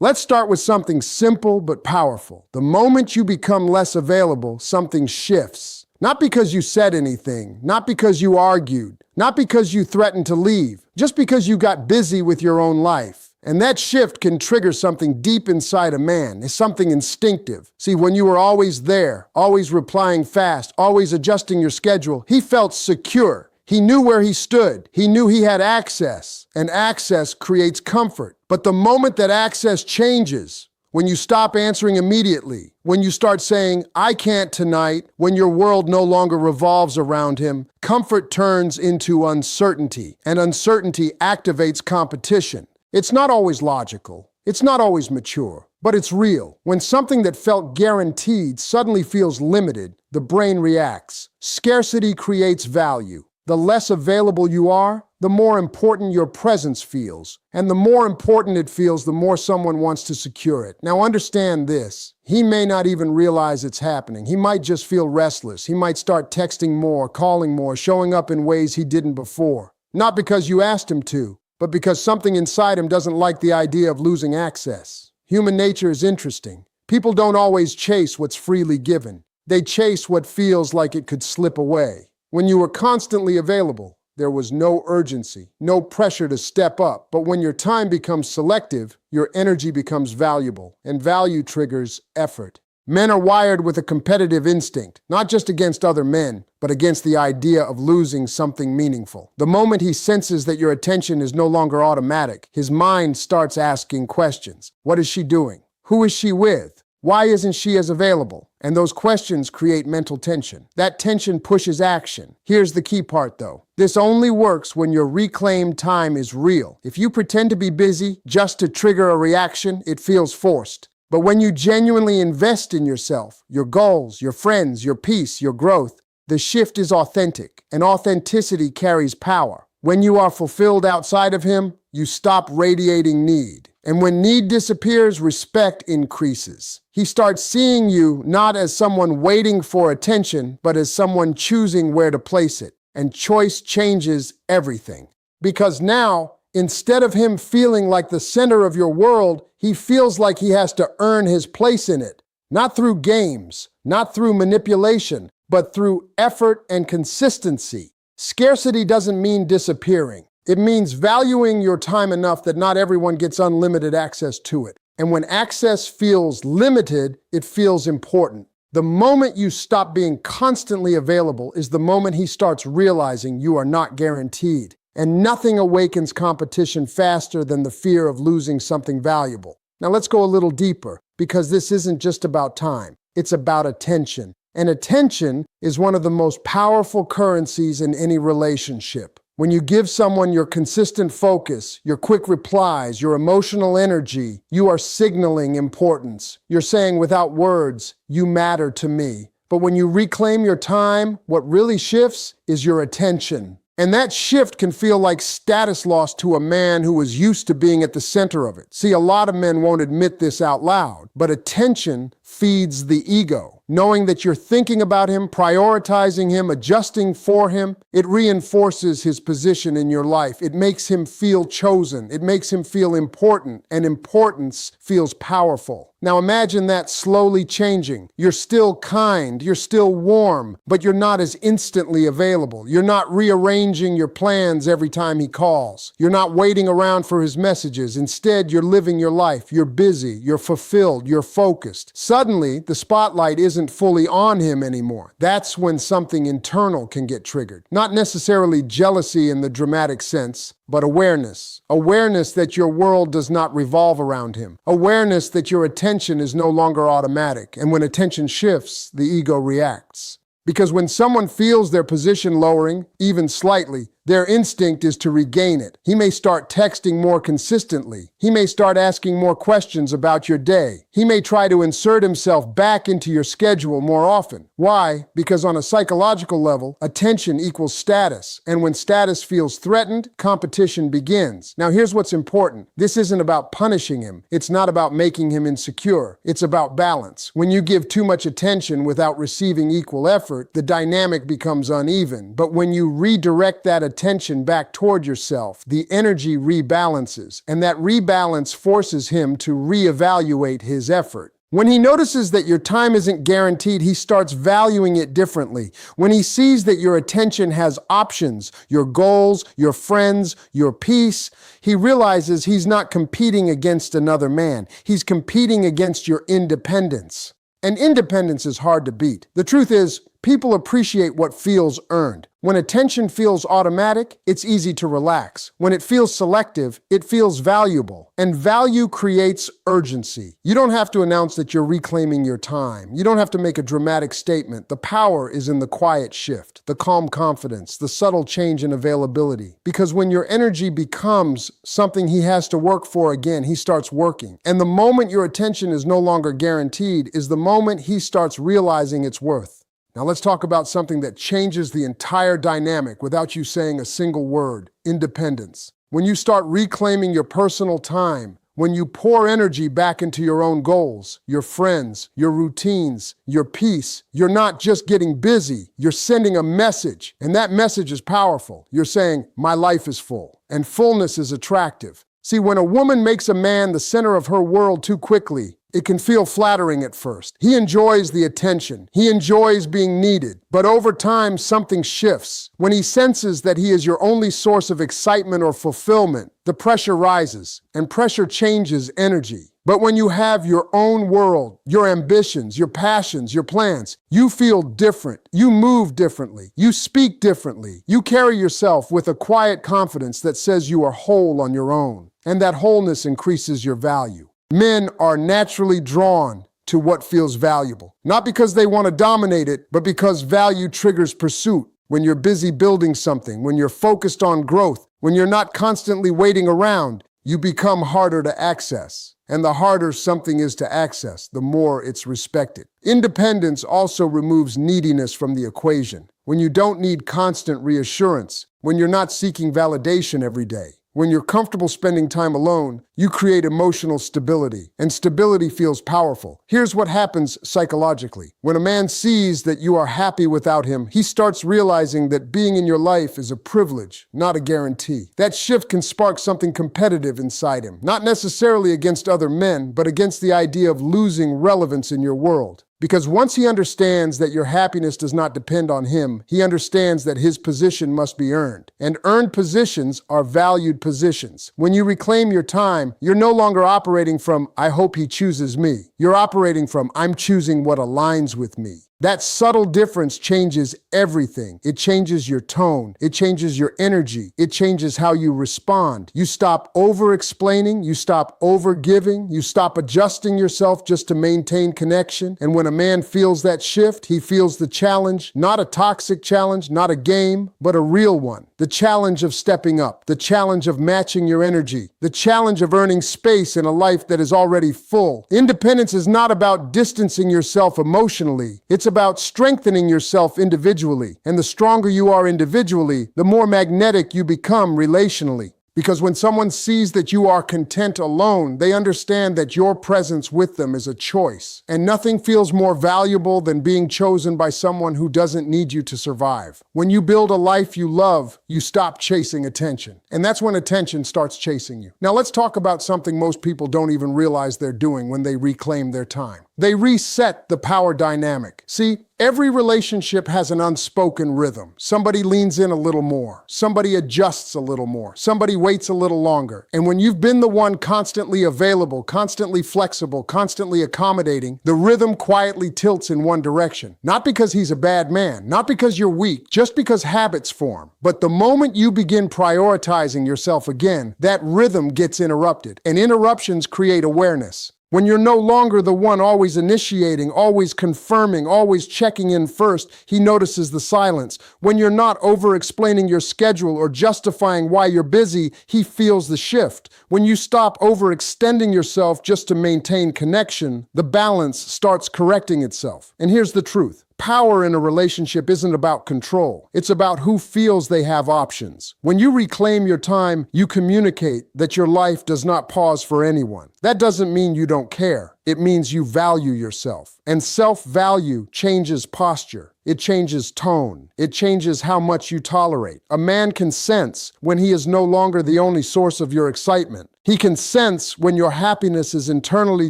Let's start with something simple but powerful. The moment you become less available, something shifts. Not because you said anything, not because you argued, not because you threatened to leave, just because you got busy with your own life. And that shift can trigger something deep inside a man. It's something instinctive. See, when you were always there, always replying fast, always adjusting your schedule, he felt secure. He knew where he stood. He knew he had access, and access creates comfort. But the moment that access changes, when you stop answering immediately, when you start saying, "I can't tonight," when your world no longer revolves around him, comfort turns into uncertainty, and uncertainty activates competition. It's not always logical. It's not always mature, but it's real. When something that felt guaranteed suddenly feels limited, the brain reacts. Scarcity creates value. The less available you are, the more important your presence feels. And the more important it feels, the more someone wants to secure it. Now understand this. He may not even realize it's happening. He might just feel restless. He might start texting more, calling more, showing up in ways he didn't before. Not because you asked him to, but because something inside him doesn't like the idea of losing access. Human nature is interesting. People don't always chase what's freely given. They chase what feels like it could slip away. When you were constantly available, there was no urgency, no pressure to step up. But when your time becomes selective, your energy becomes valuable, and value triggers effort. Men are wired with a competitive instinct, not just against other men, but against the idea of losing something meaningful. The moment he senses that your attention is no longer automatic, his mind starts asking questions. What is she doing? Who is she with? Why isn't she as available? And those questions create mental tension. That tension pushes action. Here's the key part though. This only works when your reclaimed time is real. If you pretend to be busy just to trigger a reaction, it feels forced. But when you genuinely invest in yourself, your goals, your friends, your peace, your growth, the shift is authentic, and authenticity carries power. When you are fulfilled outside of him, you stop radiating need. And when need disappears, respect increases. He starts seeing you not as someone waiting for attention, but as someone choosing where to place it. And choice changes everything. Because now, instead of him feeling like the center of your world, he feels like he has to earn his place in it. Not through games, not through manipulation, but through effort and consistency. Scarcity doesn't mean disappearing. It means valuing your time enough that not everyone gets unlimited access to it. And when access feels limited, it feels important. The moment you stop being constantly available is the moment he starts realizing you are not guaranteed. And nothing awakens competition faster than the fear of losing something valuable. Now let's go a little deeper, because this isn't just about time. It's about attention. And attention is one of the most powerful currencies in any relationship. When you give someone your consistent focus, your quick replies, your emotional energy, you are signaling importance. You're saying without words, "You matter to me." But when you reclaim your time, what really shifts is your attention. And that shift can feel like status loss to a man who was used to being at the center of it. See, a lot of men won't admit this out loud, but attention feeds the ego. Knowing that you're thinking about him, prioritizing him, adjusting for him, it reinforces his position in your life. It makes him feel chosen. It makes him feel important, and importance feels powerful. Now imagine that slowly changing. You're still kind, you're still warm, but you're not as instantly available. You're not rearranging your plans every time he calls. You're not waiting around for his messages. Instead, you're living your life. You're busy, you're fulfilled, you're focused. Suddenly, the spotlight isn't fully on him anymore. That's when something internal can get triggered. Not necessarily jealousy in the dramatic sense, but awareness. Awareness that your world does not revolve around him. Awareness that your attention is no longer automatic. And when attention shifts, the ego reacts. Because when someone feels their position lowering, even slightly, their instinct is to regain it. He may start texting more consistently. He may start asking more questions about your day. He may try to insert himself back into your schedule more often. Why? Because on a psychological level, attention equals status. And when status feels threatened, competition begins. Now here's what's important. This isn't about punishing him. It's not about making him insecure. It's about balance. When you give too much attention without receiving equal effort, the dynamic becomes uneven. But when you redirect that attention back toward yourself, the energy rebalances, and that rebalance forces him to reevaluate his effort. When he notices that your time isn't guaranteed, he starts valuing it differently. When he sees that your attention has options, your goals, your friends, your peace, he realizes he's not competing against another man. He's competing against your independence. And independence is hard to beat. The truth is, people appreciate what feels earned. When attention feels automatic, it's easy to relax. When it feels selective, it feels valuable. And value creates urgency. You don't have to announce that you're reclaiming your time. You don't have to make a dramatic statement. The power is in the quiet shift, the calm confidence, the subtle change in availability. Because when your energy becomes something he has to work for again, he starts working. And the moment your attention is no longer guaranteed is the moment he starts realizing its worth. Now let's talk about something that changes the entire dynamic without you saying a single word: independence. When you start reclaiming your personal time, when you pour energy back into your own goals, your friends, your routines, your peace, you're not just getting busy, you're sending a message. And that message is powerful. You're saying, my life is full, and fullness is attractive. See, when a woman makes a man the center of her world too quickly, it can feel flattering at first. He enjoys the attention. He enjoys being needed. But over time, something shifts. When he senses that he is your only source of excitement or fulfillment, the pressure rises, and pressure changes energy. But when you have your own world, your ambitions, your passions, your plans, you feel different. You move differently. You speak differently. You carry yourself with a quiet confidence that says you are whole on your own. And that wholeness increases your value. Men are naturally drawn to what feels valuable, not because they want to dominate it, but because value triggers pursuit. When you're busy building something, when you're focused on growth, when you're not constantly waiting around, you become harder to access. And the harder something is to access, the more it's respected. Independence also removes neediness from the equation. When you don't need constant reassurance, when you're not seeking validation every day, when you're comfortable spending time alone, you create emotional stability, and stability feels powerful. Here's what happens psychologically. When a man sees that you are happy without him, he starts realizing that being in your life is a privilege, not a guarantee. That shift can spark something competitive inside him, not necessarily against other men, but against the idea of losing relevance in your world. Because once he understands that your happiness does not depend on him, he understands that his position must be earned. And earned positions are valued positions. When you reclaim your time, you're no longer operating from, I hope he chooses me. You're operating from, I'm choosing what aligns with me. That subtle difference changes everything. It changes your tone. It changes your energy. It changes how you respond. You stop over-explaining. You stop over-giving. You stop adjusting yourself just to maintain connection. And when a man feels that shift, he feels the challenge, not a toxic challenge, not a game, but a real one. The challenge of stepping up, the challenge of matching your energy, the challenge of earning space in a life that is already full. Independence is not about distancing yourself emotionally. It's about strengthening yourself individually. And the stronger you are individually, the more magnetic you become relationally. Because when someone sees that you are content alone, they understand that your presence with them is a choice. And nothing feels more valuable than being chosen by someone who doesn't need you to survive. When you build a life you love, you stop chasing attention. And that's when attention starts chasing you. Now let's talk about something most people don't even realize they're doing when they reclaim their time. They reset the power dynamic. See, every relationship has an unspoken rhythm. Somebody leans in a little more. Somebody adjusts a little more. Somebody waits a little longer. And when you've been the one constantly available, constantly flexible, constantly accommodating, the rhythm quietly tilts in one direction. Not because he's a bad man, not because you're weak, just because habits form. But the moment you begin prioritizing yourself again, that rhythm gets interrupted. And interruptions create awareness. When you're no longer the one always initiating, always confirming, always checking in first, he notices the silence. When you're not over-explaining your schedule or justifying why you're busy, he feels the shift. When you stop overextending yourself just to maintain connection, the balance starts correcting itself. And here's the truth. Power in a relationship isn't about control. It's about who feels they have options. When you reclaim your time, you communicate that your life does not pause for anyone. That doesn't mean you don't care. It means you value yourself. And self-value changes posture. It changes tone. It changes how much you tolerate. A man can sense when he is no longer the only source of your excitement. He can sense when your happiness is internally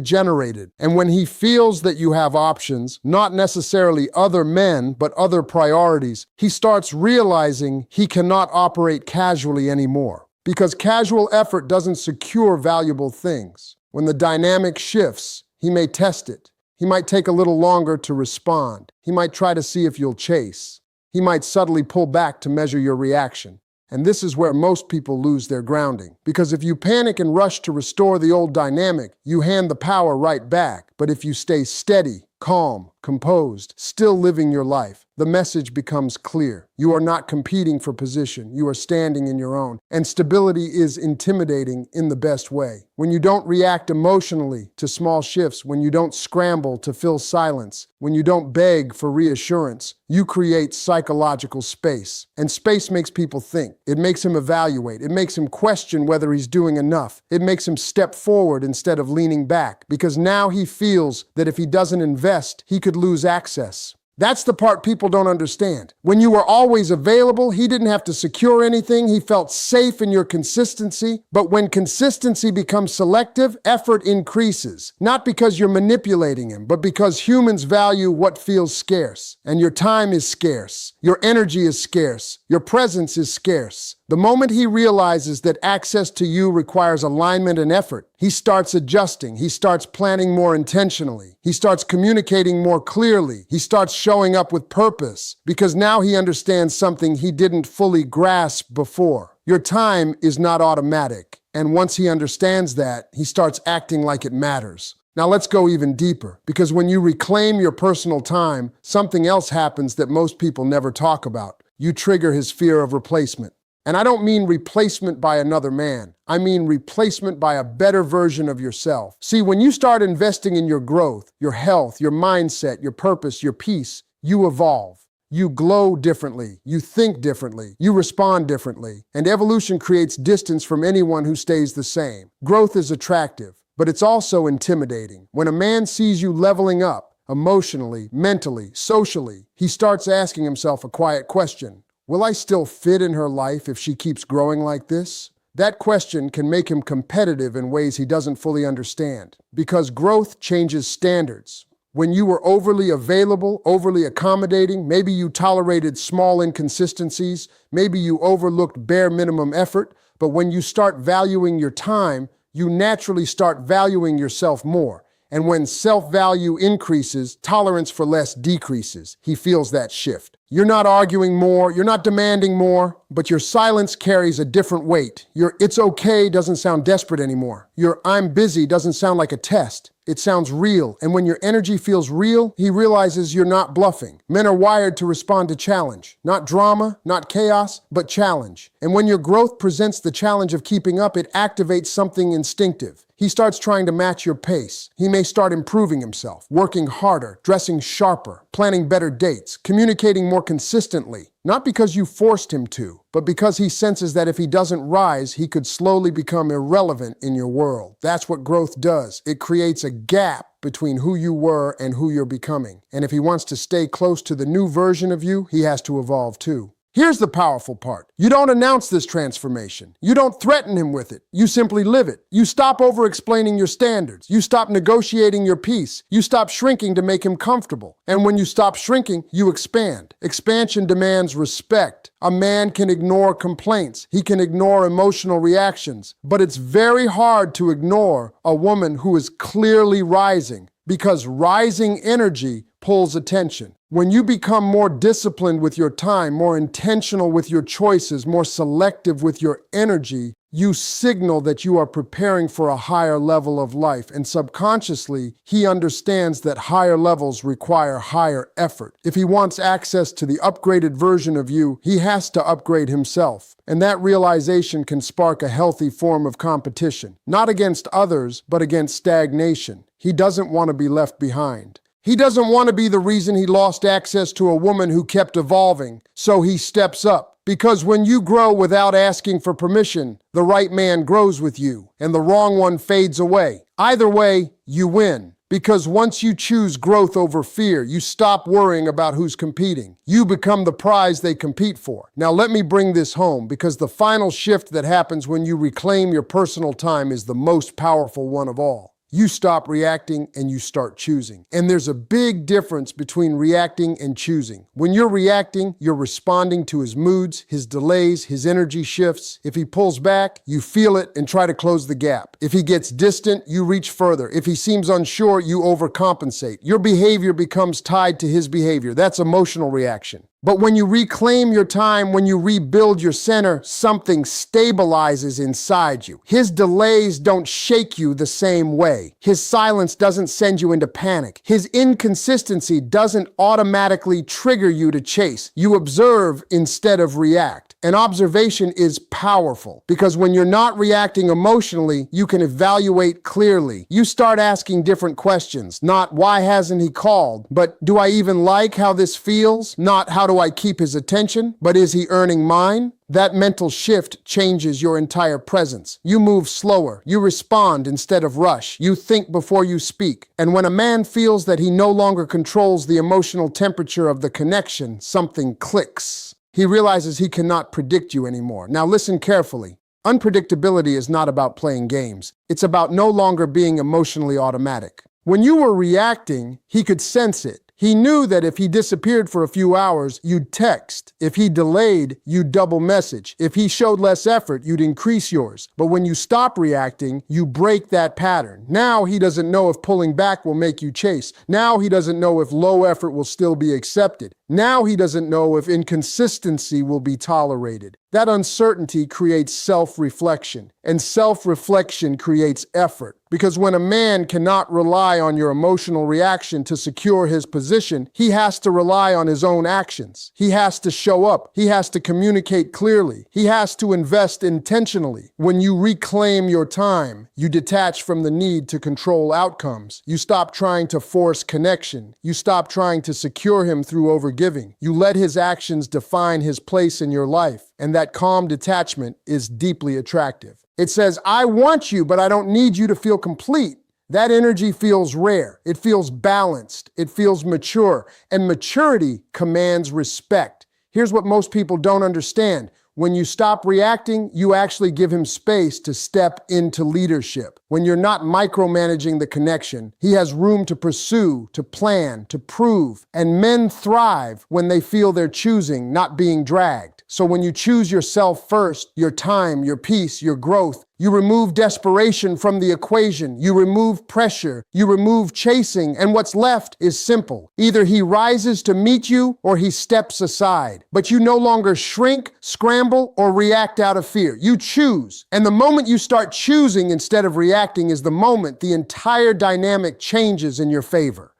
generated. And when he feels that you have options, not necessarily other men, but other priorities, he starts realizing he cannot operate casually anymore. Because casual effort doesn't secure valuable things. When the dynamic shifts, he may test it. He might take a little longer to respond. He might try to see if you'll chase. He might subtly pull back to measure your reaction. And this is where most people lose their grounding. Because if you panic and rush to restore the old dynamic, you hand the power right back. But if you stay steady, calm, composed, still living your life, the message becomes clear. You are not competing for position. You are standing in your own. And stability is intimidating in the best way. When you don't react emotionally to small shifts, when you don't scramble to fill silence, when you don't beg for reassurance, you create psychological space. And space makes people think. It makes him evaluate. It makes him question whether he's doing enough. It makes him step forward instead of leaning back. Because now he feels that if he doesn't invest, he could lose access. That's the part people don't understand. When you were always available, he didn't have to secure anything. He felt safe in your consistency. But when consistency becomes selective, effort increases. Not because you're manipulating him, but because humans value what feels scarce. And your time is scarce. Your energy is scarce. Your presence is scarce. The moment he realizes that access to you requires alignment and effort, he starts adjusting. He starts planning more intentionally. He starts communicating more clearly. He starts showing up with purpose because now he understands something he didn't fully grasp before. Your time is not automatic. And once he understands that, he starts acting like it matters. Now let's go even deeper, because when you reclaim your personal time, something else happens that most people never talk about. You trigger his fear of replacement. And I don't mean replacement by another man. I mean replacement by a better version of yourself. See, when you start investing in your growth, your health, your mindset, your purpose, your peace, you evolve. You glow differently. You think differently. You respond differently. And evolution creates distance from anyone who stays the same. Growth is attractive, but it's also intimidating. When a man sees you leveling up, emotionally, mentally, socially, he starts asking himself a quiet question. Will I still fit in her life if she keeps growing like this? That question can make him competitive in ways he doesn't fully understand. Because growth changes standards. When you were overly available, overly accommodating, maybe you tolerated small inconsistencies, maybe you overlooked bare minimum effort, but when you start valuing your time, you naturally start valuing yourself more. And when self-value increases, tolerance for less decreases. He feels that shift. You're not arguing more, you're not demanding more, but your silence carries a different weight. Your "it's okay" doesn't sound desperate anymore. Your "I'm busy" doesn't sound like a test. It sounds real, and when your energy feels real, he realizes you're not bluffing. Men are wired to respond to challenge. Not drama, not chaos, but challenge. And when your growth presents the challenge of keeping up, it activates something instinctive. He starts trying to match your pace. He may start improving himself, working harder, dressing sharper, planning better dates, communicating more consistently. Not because you forced him to, but because he senses that if he doesn't rise, he could slowly become irrelevant in your world. That's what growth does. It creates a gap between who you were and who you're becoming. And if he wants to stay close to the new version of you, he has to evolve too. Here's the powerful part. You don't announce this transformation. You don't threaten him with it. You simply live it. You stop over-explaining your standards. You stop negotiating your peace. You stop shrinking to make him comfortable. And when you stop shrinking, you expand. Expansion demands respect. A man can ignore complaints. He can ignore emotional reactions. But it's very hard to ignore a woman who is clearly rising, because rising energy pulls attention. When you become more disciplined with your time, more intentional with your choices, more selective with your energy, you signal that you are preparing for a higher level of life. And subconsciously, he understands that higher levels require higher effort. If he wants access to the upgraded version of you, he has to upgrade himself. And that realization can spark a healthy form of competition. Not against others, but against stagnation. He doesn't want to be left behind. He doesn't want to be the reason he lost access to a woman who kept evolving, so he steps up. Because when you grow without asking for permission, the right man grows with you, and the wrong one fades away. Either way, you win. Because once you choose growth over fear, you stop worrying about who's competing. You become the prize they compete for. Now let me bring this home, because the final shift that happens when you reclaim your personal time is the most powerful one of all. You stop reacting and you start choosing. And there's a big difference between reacting and choosing. When you're reacting, you're responding to his moods, his delays, his energy shifts. If he pulls back, you feel it and try to close the gap. If he gets distant, you reach further. If he seems unsure, you overcompensate. Your behavior becomes tied to his behavior. That's emotional reaction. But when you reclaim your time, when you rebuild your center, something stabilizes inside you. His delays don't shake you the same way. His silence doesn't send you into panic. His inconsistency doesn't automatically trigger you to chase. You observe instead of react. And observation is powerful, because when you're not reacting emotionally, you can evaluate clearly. You start asking different questions. Not why hasn't he called, but do I even like how this feels? Not how do I keep his attention, but is he earning mine? That mental shift changes your entire presence. You move slower. You respond instead of rush. You think before you speak. And when a man feels that he no longer controls the emotional temperature of the connection, something clicks. He realizes he cannot predict you anymore. Now listen carefully. Unpredictability is not about playing games. It's about no longer being emotionally automatic. When you were reacting, he could sense it. He knew that if he disappeared for a few hours, you'd text. If he delayed, you'd double message. If he showed less effort, you'd increase yours. But when you stop reacting, you break that pattern. Now he doesn't know if pulling back will make you chase. Now he doesn't know if low effort will still be accepted. Now he doesn't know if inconsistency will be tolerated. That uncertainty creates self-reflection, and self-reflection creates effort. Because when a man cannot rely on your emotional reaction to secure his position, he has to rely on his own actions. He has to show up. He has to communicate clearly. He has to invest intentionally. When you reclaim your time, you detach from the need to control outcomes. You stop trying to force connection. You stop trying to secure him through overgiving. You let his actions define his place in your life. And that calm detachment is deeply attractive. It says, I want you, but I don't need you to feel complete. That energy feels rare. It feels balanced. It feels mature. And maturity commands respect. Here's what most people don't understand. When you stop reacting, you actually give him space to step into leadership. When you're not micromanaging the connection, he has room to pursue, to plan, to prove. And men thrive when they feel they're choosing, not being dragged. So when you choose yourself first, your time, your peace, your growth, you remove desperation from the equation. You remove pressure. You remove chasing. And what's left is simple. Either he rises to meet you or he steps aside. But you no longer shrink, scramble, or react out of fear. You choose. And the moment you start choosing instead of reacting is the moment the entire dynamic changes in your favor.